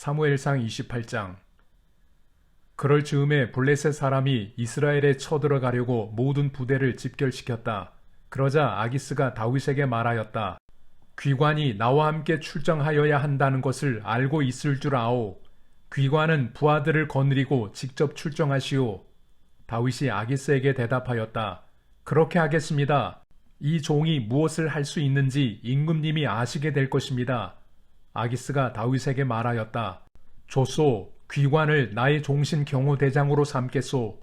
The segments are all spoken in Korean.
사무엘상 28장. 그럴 즈음에 블레셋 사람이 이스라엘에 쳐들어가려고 모든 부대를 집결시켰다. 그러자 아기스가 다윗에게 말하였다. 귀관이 나와 함께 출정하여야 한다는 것을 알고 있을 줄 아오. 귀관은 부하들을 거느리고 직접 출정하시오. 다윗이 아기스에게 대답하였다. 그렇게 하겠습니다. 이 종이 무엇을 할 수 있는지 임금님이 아시게 될 것입니다. 아기스가 다윗에게 말하였다. 좋소, 귀관을 나의 종신 경호대장으로 삼겠소.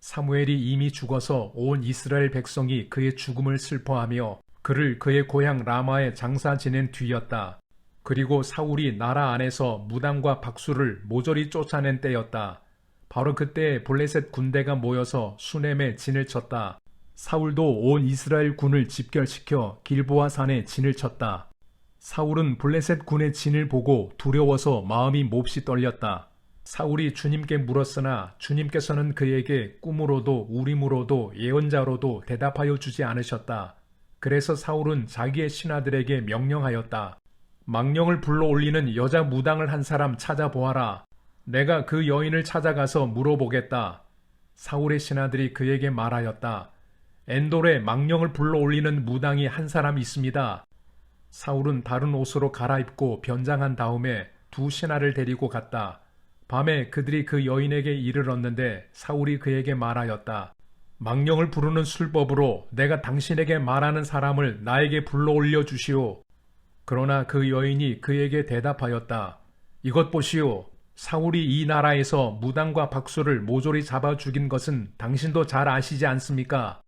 사무엘이 이미 죽어서 온 이스라엘 백성이 그의 죽음을 슬퍼하며 그를 그의 고향 라마에 장사 지낸 뒤였다. 그리고 사울이 나라 안에서 무당과 박수를 모조리 쫓아낸 때였다. 바로 그때 블레셋 군대가 모여서 수넴에 진을 쳤다. 사울도 온 이스라엘 군을 집결시켜 길보아 산에 진을 쳤다. 사울은 블레셋 군의 진을 보고 두려워서 마음이 몹시 떨렸다. 사울이 주님께 물었으나 주님께서는 그에게 꿈으로도 우림으로도 예언자로도 대답하여 주지 않으셨다. 그래서 사울은 자기의 신하들에게 명령하였다. 망령을 불러올리는 여자 무당을 한 사람 찾아보아라. 내가 그 여인을 찾아가서 물어보겠다. 사울의 신하들이 그에게 말하였다. 엔돌에 망령을 불러올리는 무당이 한 사람 있습니다. 사울은 다른 옷으로 갈아입고 변장한 다음에 두 신하를 데리고 갔다. 밤에 그들이 그 여인에게 이르렀는데 사울이 그에게 말하였다. 망령을 부르는 술법으로 내가 당신에게 말하는 사람을 나에게 불러올려 주시오. 그러나 그 여인이 그에게 대답하였다. 이것 보시오. 사울이 이 나라에서 무당과 박수를 모조리 잡아 죽인 것은 당신도 잘 아시지 않습니까?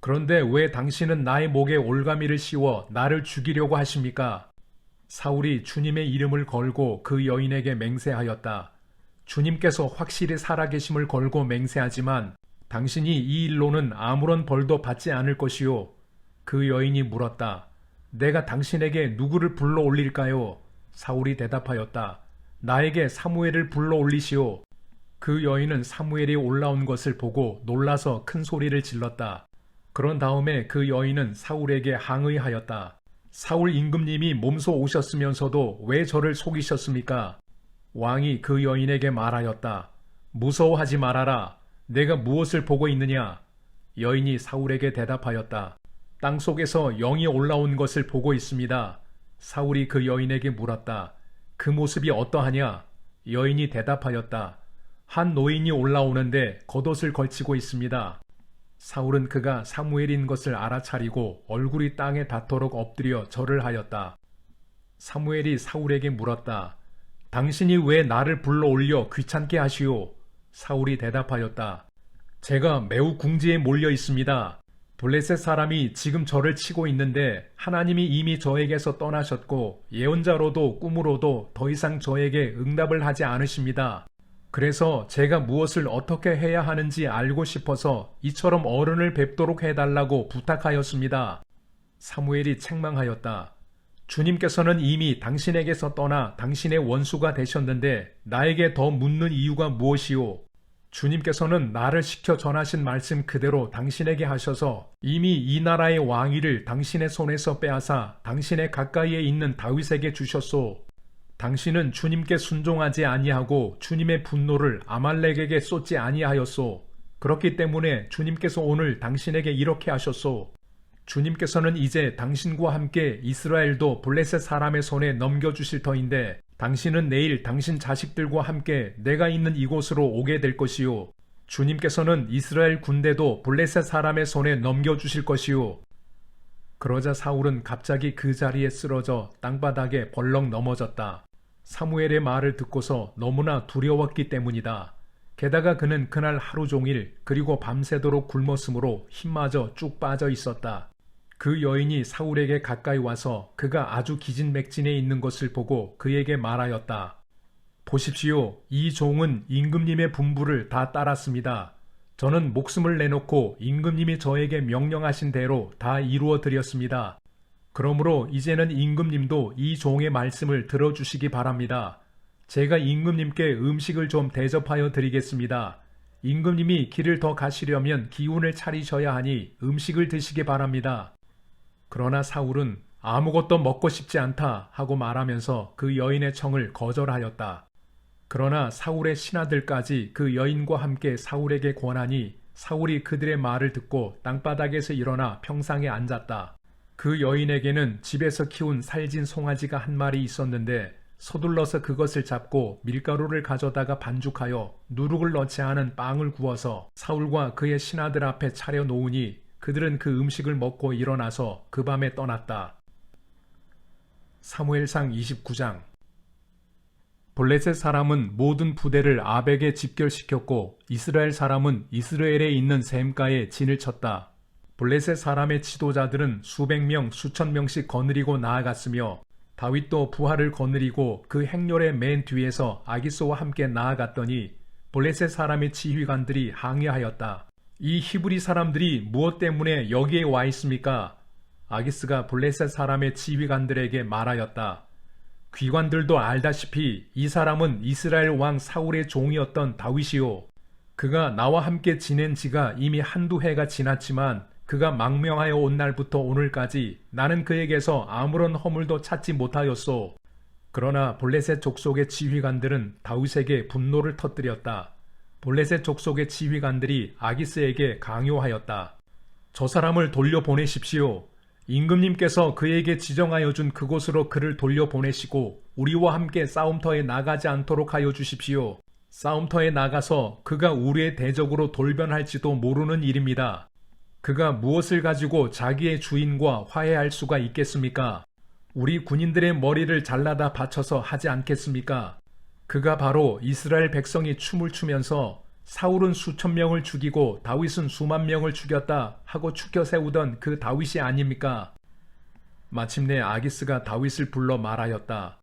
그런데 왜 당신은 나의 목에 올가미를 씌워 나를 죽이려고 하십니까? 사울이 주님의 이름을 걸고 그 여인에게 맹세하였다. 주님께서 확실히 살아계심을 걸고 맹세하지만 당신이 이 일로는 아무런 벌도 받지 않을 것이요. 그 여인이 물었다. 내가 당신에게 누구를 불러 올릴까요? 사울이 대답하였다. 나에게 사무엘을 불러 올리시오. 그 여인은 사무엘이 올라온 것을 보고 놀라서 큰 소리를 질렀다. 그런 다음에 그 여인은 사울에게 항의하였다. 사울 임금님이 몸소 오셨으면서도 왜 저를 속이셨습니까? 왕이 그 여인에게 말하였다. 무서워하지 말아라. 내가 무엇을 보고 있느냐? 여인이 사울에게 대답하였다. 땅속에서 영이 올라온 것을 보고 있습니다. 사울이 그 여인에게 물었다. 그 모습이 어떠하냐? 여인이 대답하였다. 한 노인이 올라오는데 겉옷을 걸치고 있습니다. 사울은 그가 사무엘인 것을 알아차리고 얼굴이 땅에 닿도록 엎드려 절을 하였다. 사무엘이 사울에게 물었다. 당신이 왜 나를 불러올려 귀찮게 하시오? 사울이 대답하였다. 제가 매우 궁지에 몰려 있습니다. 블레셋 사람이 지금 저를 치고 있는데 하나님이 이미 저에게서 떠나셨고 예언자로도 꿈으로도 더 이상 저에게 응답을 하지 않으십니다. 그래서 제가 무엇을 어떻게 해야 하는지 알고 싶어서 이처럼 어른을 뵙도록 해달라고 부탁하였습니다. 사무엘이 책망하였다. 주님께서는 이미 당신에게서 떠나 당신의 원수가 되셨는데 나에게 더 묻는 이유가 무엇이오? 주님께서는 나를 시켜 전하신 말씀 그대로 당신에게 하셔서 이미 이 나라의 왕위를 당신의 손에서 빼앗아 당신의 가까이에 있는 다윗에게 주셨소. 당신은 주님께 순종하지 아니하고 주님의 분노를 아말렉에게 쏟지 아니하였소. 그렇기 때문에 주님께서 오늘 당신에게 이렇게 하셨소. 주님께서는 이제 당신과 함께 이스라엘도 블레셋 사람의 손에 넘겨주실 터인데 당신은 내일 당신 자식들과 함께 내가 있는 이곳으로 오게 될 것이요. 주님께서는 이스라엘 군대도 블레셋 사람의 손에 넘겨주실 것이요. 그러자 사울은 갑자기 그 자리에 쓰러져 땅바닥에 벌렁 넘어졌다. 사무엘의 말을 듣고서 너무나 두려웠기 때문이다. 게다가 그는 그날 하루 종일 그리고 밤새도록 굶었으므로 힘마저 쭉 빠져 있었다. 그 여인이 사울에게 가까이 와서 그가 아주 기진맥진해 있는 것을 보고 그에게 말하였다. 보십시오. 이 종은 임금님의 분부를 다 따랐습니다. 저는 목숨을 내놓고 임금님이 저에게 명령하신 대로 다 이루어 드렸습니다. 그러므로 이제는 임금님도 이 종의 말씀을 들어주시기 바랍니다. 제가 임금님께 음식을 좀 대접하여 드리겠습니다. 임금님이 길을 더 가시려면 기운을 차리셔야 하니 음식을 드시기 바랍니다. 그러나 사울은 아무것도 먹고 싶지 않다 하고 말하면서 그 여인의 청을 거절하였다. 그러나 사울의 신하들까지 그 여인과 함께 사울에게 권하니 사울이 그들의 말을 듣고 땅바닥에서 일어나 평상에 앉았다. 그 여인에게는 집에서 키운 살진 송아지가 한 마리 있었는데 서둘러서 그것을 잡고 밀가루를 가져다가 반죽하여 누룩을 넣지 않은 빵을 구워서 사울과 그의 신하들 앞에 차려 놓으니 그들은 그 음식을 먹고 일어나서 그 밤에 떠났다. 사무엘상 29장. 블레셋 사람은 모든 부대를 아벡에 집결시켰고 이스라엘 사람은 이스라엘에 있는 셈가에 진을 쳤다. 블레셋 사람의 지도자들은 수백 명, 수천 명씩 거느리고 나아갔으며 다윗도 부하를 거느리고 그 행렬의 맨 뒤에서 아기스와 함께 나아갔더니 블레셋 사람의 지휘관들이 항의하였다. 이 히브리 사람들이 무엇 때문에 여기에 와 있습니까? 아기스가 블레셋 사람의 지휘관들에게 말하였다. 귀관들도 알다시피 이 사람은 이스라엘 왕 사울의 종이었던 다윗이요. 그가 나와 함께 지낸 지가 이미 한두 해가 지났지만 그가 망명하여 온 날부터 오늘까지 나는 그에게서 아무런 허물도 찾지 못하였소. 그러나 블레셋 족속의 지휘관들은 다윗에게 분노를 터뜨렸다. 블레셋 족속의 지휘관들이 아기스에게 강요하였다. 저 사람을 돌려보내십시오. 임금님께서 그에게 지정하여 준 그곳으로 그를 돌려보내시고 우리와 함께 싸움터에 나가지 않도록 하여 주십시오. 싸움터에 나가서 그가 우리의 대적으로 돌변할지도 모르는 일입니다. 그가 무엇을 가지고 자기의 주인과 화해할 수가 있겠습니까? 우리 군인들의 머리를 잘라다 바쳐서 하지 않겠습니까? 그가 바로 이스라엘 백성이 춤을 추면서 사울은 수천 명을 죽이고 다윗은 수만 명을 죽였다 하고 추켜 세우던 그 다윗이 아닙니까? 마침내 아기스가 다윗을 불러 말하였다.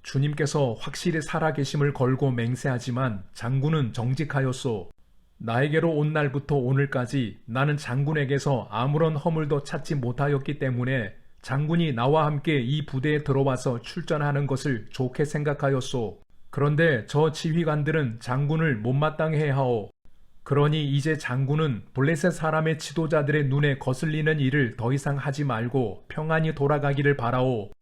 주님께서 확실히 살아계심을 걸고 맹세하지만 장군은 정직하였소. 나에게로 온 날부터 오늘까지 나는 장군에게서 아무런 허물도 찾지 못하였기 때문에 장군이 나와 함께 이 부대에 들어와서 출전하는 것을 좋게 생각하였소. 그런데 저 지휘관들은 장군을 못마땅해 하오. 그러니 이제 장군은 블레셋 사람의 지도자들의 눈에 거슬리는 일을 더 이상 하지 말고 평안히 돌아가기를 바라오.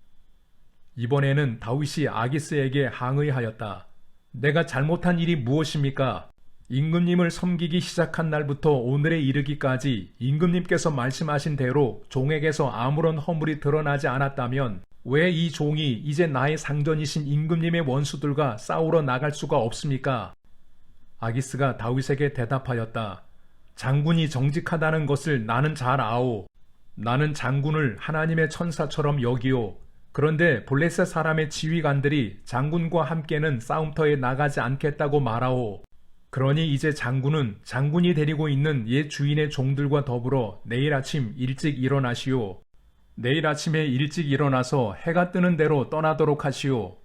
이번에는 다윗이 아기스에게 항의하였다. 내가 잘못한 일이 무엇입니까? 임금님을 섬기기 시작한 날부터 오늘에 이르기까지 임금님께서 말씀하신 대로 종에게서 아무런 허물이 드러나지 않았다면 왜 이 종이 이제 나의 상전이신 임금님의 원수들과 싸우러 나갈 수가 없습니까? 아기스가 다윗에게 대답하였다. 장군이 정직하다는 것을 나는 잘 아오. 나는 장군을 하나님의 천사처럼 여기오. 그런데 블레셋 사람의 지휘관들이 장군과 함께는 싸움터에 나가지 않겠다고 말하오. 그러니 이제 장군은 장군이 데리고 있는 옛 주인의 종들과 더불어 내일 아침 일찍 일어나시오. 내일 아침에 일찍 일어나서 해가 뜨는 대로 떠나도록 하시오.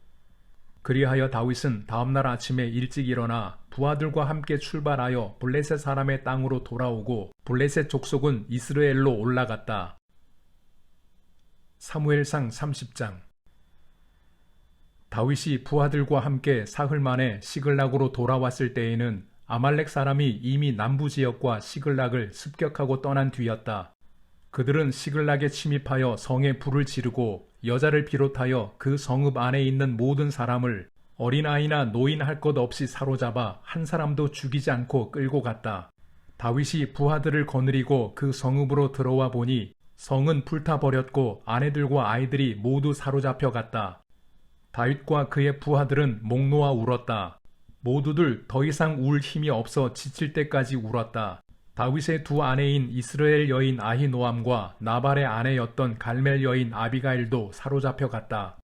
그리하여 다윗은 다음날 아침에 일찍 일어나 부하들과 함께 출발하여 블레셋 사람의 땅으로 돌아오고 블레셋 족속은 이스라엘로 올라갔다. 사무엘상 30장. 다윗이 부하들과 함께 사흘 만에 시글락으로 돌아왔을 때에는 아말렉 사람이 이미 남부 지역과 시글락을 습격하고 떠난 뒤였다. 그들은 시글락에 침입하여 성에 불을 지르고 여자를 비롯하여 그 성읍 안에 있는 모든 사람을 어린아이나 노인 할 것 없이 사로잡아 한 사람도 죽이지 않고 끌고 갔다. 다윗이 부하들을 거느리고 그 성읍으로 들어와 보니 성은 불타버렸고 아내들과 아이들이 모두 사로잡혀 갔다. 다윗과 그의 부하들은 목 놓아 울었다. 모두들 더 이상 울 힘이 없어 지칠 때까지 울었다. 다윗의 두 아내인 이스라엘 여인 아히노암과 나발의 아내였던 갈멜 여인 아비가일도 사로잡혀 갔다.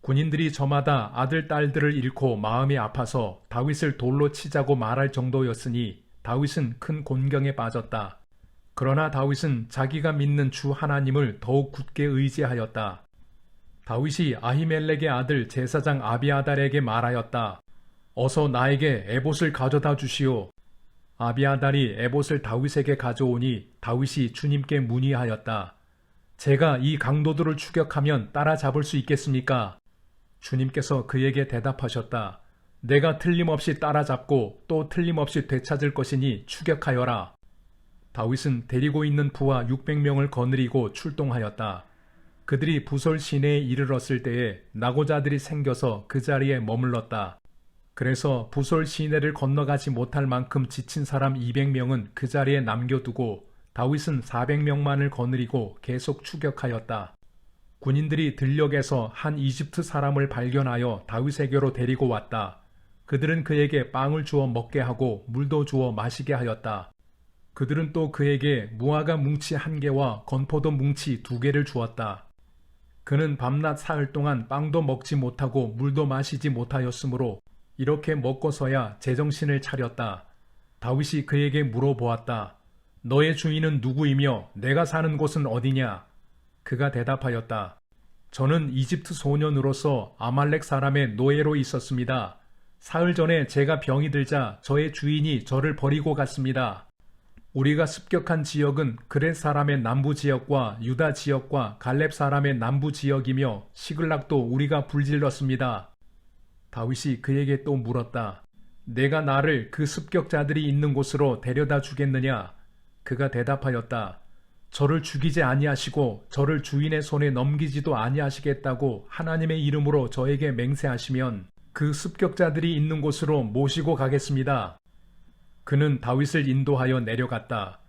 군인들이 저마다 아들, 딸들을 잃고 마음이 아파서 다윗을 돌로 치자고 말할 정도였으니 다윗은 큰 곤경에 빠졌다. 그러나 다윗은 자기가 믿는 주 하나님을 더욱 굳게 의지하였다. 다윗이 아히멜렉의 아들 제사장 아비아달에게 말하였다. 어서 나에게 에봇을 가져다 주시오. 아비아달이 에봇을 다윗에게 가져오니 다윗이 주님께 문의하였다. 제가 이 강도들을 추격하면 따라잡을 수 있겠습니까? 주님께서 그에게 대답하셨다. 내가 틀림없이 따라잡고 또 틀림없이 되찾을 것이니 추격하여라. 다윗은 데리고 있는 부하 600명을 거느리고 출동하였다. 그들이 부솔 시내에 이르렀을 때에 나고자들이 생겨서 그 자리에 머물렀다. 그래서 부솔 시내를 건너가지 못할 만큼 지친 사람 200명은 그 자리에 남겨두고 다윗은 400명만을 거느리고 계속 추격하였다. 군인들이 들녘에서 한 이집트 사람을 발견하여 다윗에게로 데리고 왔다. 그들은 그에게 빵을 주어 먹게 하고 물도 주어 마시게 하였다. 그들은 또 그에게 무화과 뭉치 1개와 건포도 뭉치 2개를 주었다. 그는 밤낮 사흘 동안 빵도 먹지 못하고 물도 마시지 못하였으므로 이렇게 먹고서야 제정신을 차렸다. 다윗이 그에게 물어보았다. 너의 주인은 누구이며 내가 사는 곳은 어디냐? 그가 대답하였다. 저는 이집트 소년으로서 아말렉 사람의 노예로 있었습니다. 사흘 전에 제가 병이 들자 저의 주인이 저를 버리고 갔습니다. 우리가 습격한 지역은 그렛 사람의 남부 지역과 유다 지역과 갈렙 사람의 남부 지역이며 시글락도 우리가 불질렀습니다. 다윗이 그에게 또 물었다. 내가 나를 그 습격자들이 있는 곳으로 데려다 주겠느냐? 그가 대답하였다. 저를 죽이지 아니하시고 저를 주인의 손에 넘기지도 아니하시겠다고 하나님의 이름으로 저에게 맹세하시면 그 습격자들이 있는 곳으로 모시고 가겠습니다. 그는 다윗을 인도하여 내려갔다.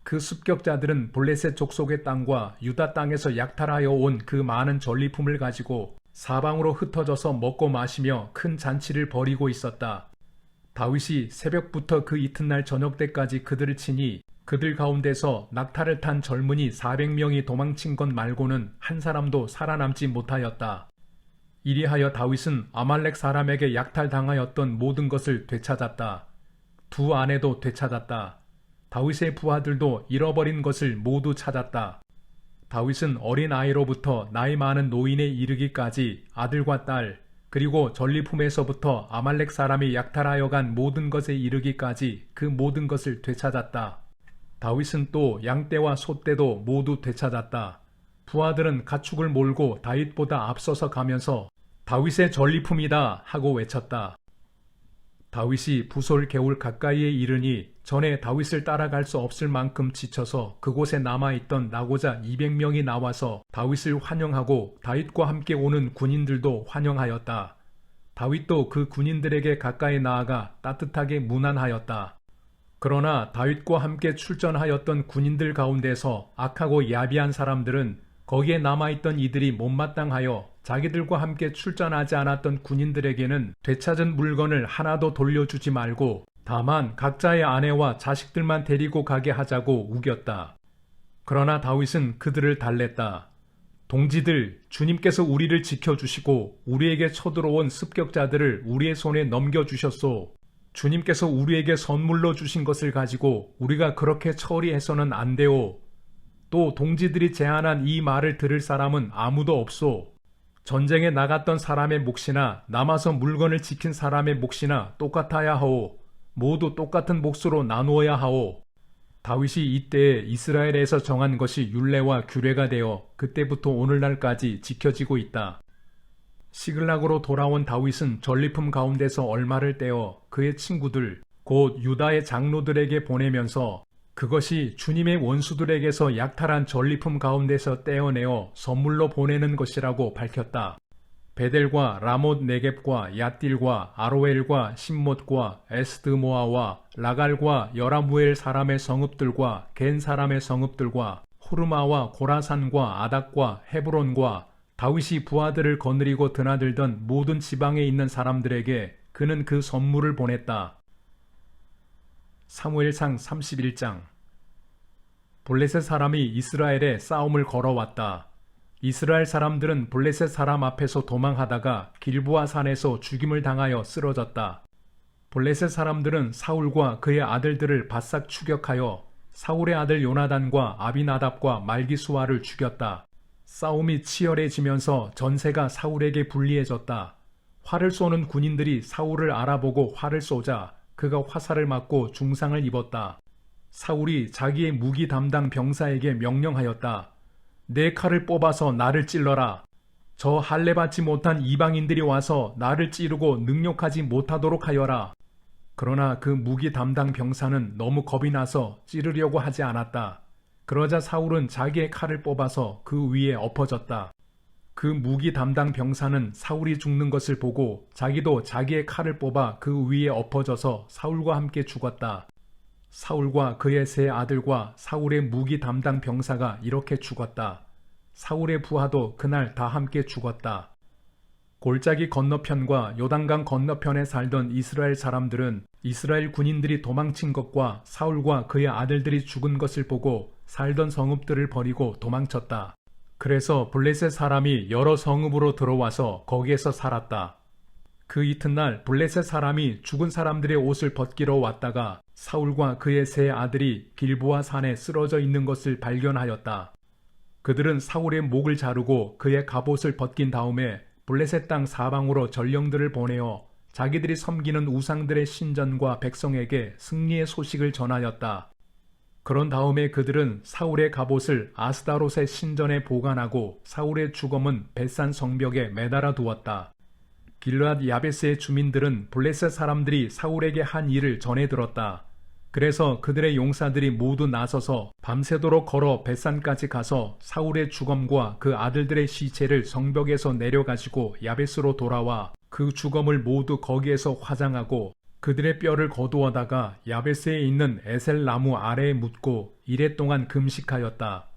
그 습격자들은 블레셋 족속의 땅과 유다 땅에서 약탈하여 온 그 많은 전리품을 가지고 사방으로 흩어져서 먹고 마시며 큰 잔치를 벌이고 있었다. 다윗이 새벽부터 그 이튿날 저녁 때까지 그들을 치니 그들 가운데서 낙타를 탄 젊은이 400명이 도망친 것 말고는 한 사람도 살아남지 못하였다. 이리하여 다윗은 아말렉 사람에게 약탈당하였던 모든 것을 되찾았다. 두 아내도 되찾았다. 다윗의 부하들도 잃어버린 것을 모두 찾았다. 다윗은 어린 아이로부터 나이 많은 노인에 이르기까지 아들과 딸 그리고 전리품에서부터 아말렉 사람이 약탈하여 간 모든 것에 이르기까지 그 모든 것을 되찾았다. 다윗은 또 양떼와 소떼도 모두 되찾았다. 부하들은 가축을 몰고 다윗보다 앞서서 가면서 다윗의 전리품이다 하고 외쳤다. 다윗이 부솔 개울 가까이에 이르니 전에 다윗을 따라갈 수 없을 만큼 지쳐서 그곳에 남아있던 나고자 200명이 나와서 다윗을 환영하고 다윗과 함께 오는 군인들도 환영하였다. 다윗도 그 군인들에게 가까이 나아가 따뜻하게 문안하였다. 그러나 다윗과 함께 출전하였던 군인들 가운데서 악하고 야비한 사람들은 거기에 남아있던 이들이 못마땅하여 자기들과 함께 출전하지 않았던 군인들에게는 되찾은 물건을 하나도 돌려주지 말고 다만 각자의 아내와 자식들만 데리고 가게 하자고 우겼다. 그러나 다윗은 그들을 달랬다. 동지들, 주님께서 우리를 지켜주시고 우리에게 쳐들어온 습격자들을 우리의 손에 넘겨주셨소. 주님께서 우리에게 선물로 주신 것을 가지고 우리가 그렇게 처리해서는 안 돼오. 또 동지들이 제안한 이 말을 들을 사람은 아무도 없소. 전쟁에 나갔던 사람의 몫이나 남아서 물건을 지킨 사람의 몫이나 똑같아야 하오. 모두 똑같은 몫으로 나누어야 하오. 다윗이 이때에 이스라엘에서 정한 것이 율례와 규례가 되어 그때부터 오늘날까지 지켜지고 있다. 시글락으로 돌아온 다윗은 전리품 가운데서 얼마를 떼어 그의 친구들, 곧 유다의 장로들에게 보내면서 그것이 주님의 원수들에게서 약탈한 전리품 가운데서 떼어내어 선물로 보내는 것이라고 밝혔다. 베델과 라못 네겝과 얏딜과 아로엘과 심못과 에스드모아와 라갈과 여라무엘 사람의 성읍들과 겐 사람의 성읍들과 호르마와 고라산과 아닥과 헤브론과 다윗이 부하들을 거느리고 드나들던 모든 지방에 있는 사람들에게 그는 그 선물을 보냈다. 사무엘상 31장. 블레셋 사람이 이스라엘에 싸움을 걸어왔다. 이스라엘 사람들은 블레셋 사람 앞에서 도망하다가 길보아 산에서 죽임을 당하여 쓰러졌다. 블레셋 사람들은 사울과 그의 아들들을 바싹 추격하여 사울의 아들 요나단과 아비나답과 말기수아를 죽였다. 싸움이 치열해지면서 전세가 사울에게 불리해졌다. 활을 쏘는 군인들이 사울을 알아보고 활을 쏘자 그가 화살을 맞고 중상을 입었다. 사울이 자기의 무기 담당 병사에게 명령하였다. 내 칼을 뽑아서 나를 찔러라. 저 할례받지 못한 이방인들이 와서 나를 찌르고 능욕하지 못하도록 하여라. 그러나 그 무기 담당 병사는 너무 겁이 나서 찌르려고 하지 않았다. 그러자 사울은 자기의 칼을 뽑아서 그 위에 엎어졌다. 그 무기 담당 병사는 사울이 죽는 것을 보고 자기도 자기의 칼을 뽑아 그 위에 엎어져서 사울과 함께 죽었다. 사울과 그의 세 아들과 사울의 무기 담당 병사가 이렇게 죽었다. 사울의 부하도 그날 다 함께 죽었다. 골짜기 건너편과 요단강 건너편에 살던 이스라엘 사람들은 이스라엘 군인들이 도망친 것과 사울과 그의 아들들이 죽은 것을 보고 살던 성읍들을 버리고 도망쳤다. 그래서 블레셋 사람이 여러 성읍으로 들어와서 거기에서 살았다. 그 이튿날 블레셋 사람이 죽은 사람들의 옷을 벗기러 왔다가 사울과 그의 세 아들이 길보아 산에 쓰러져 있는 것을 발견하였다. 그들은 사울의 목을 자르고 그의 갑옷을 벗긴 다음에 블레셋 땅 사방으로 전령들을 보내어 자기들이 섬기는 우상들의 신전과 백성에게 승리의 소식을 전하였다. 그런 다음에 그들은 사울의 갑옷을 아스다롯의 신전에 보관하고 사울의 주검은 벳산 성벽에 매달아 두었다. 길르앗 야베스의 주민들은 블레셋 사람들이 사울에게 한 일을 전해 들었다. 그래서 그들의 용사들이 모두 나서서 밤새도록 걸어 벳산까지 가서 사울의 주검과 그 아들들의 시체를 성벽에서 내려가지고 야베스로 돌아와 그 주검을 모두 거기에서 화장하고 그들의 뼈를 거두어다가 야베스에 있는 에셀 나무 아래에 묻고 이레 동안 금식하였다.